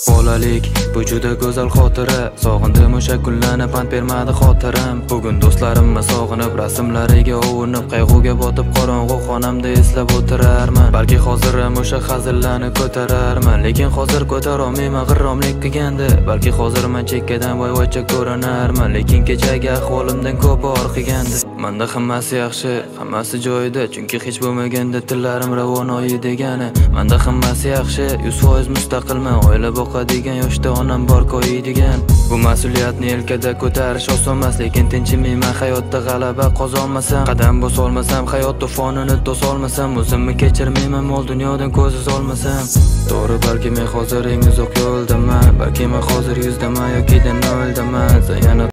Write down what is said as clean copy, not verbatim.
Bolalik bu juda go'zal xotira, sog'indim o'sha kunlarni, pand bermadi xotiram. Bugun do'stlarimni sog'inib, rasmlariga ovunib, qayg'uga botib qorong'u xonamda eslab o'tirarman. Balki hozir ham o'sha hazillarni ko'tararman, lekin hozir ko'tara olmayman g'irromlik qilganda. Balki hozir men chekkadan voyvoycha ko'rinarman, lekin kechagi ahvolimdan ko'p og'ir qilgandi. Menda hammasi yaxshi, hammasi joyida, chunki hech bo'lmaganda tillarim Ravonoyi degani. Menda hammasi yaxshi, 100% mustaqilman, oila boqadigan yoshda onam bor qo'yadigan. Bu mas'uliyatni yelkada ko'tarish oson emas, lekin tinchimayman hayotda g'alaba qozonmasam, qadam bosolmasam, hayot to'fonini to'solmasam, o'zimni kechirmayman, mol dunyodan ko'z olmasam. To'g'ri, balki men hozir eng uzoq yo'ldaman, balki men hozir 100daman yoki 0daman. Yana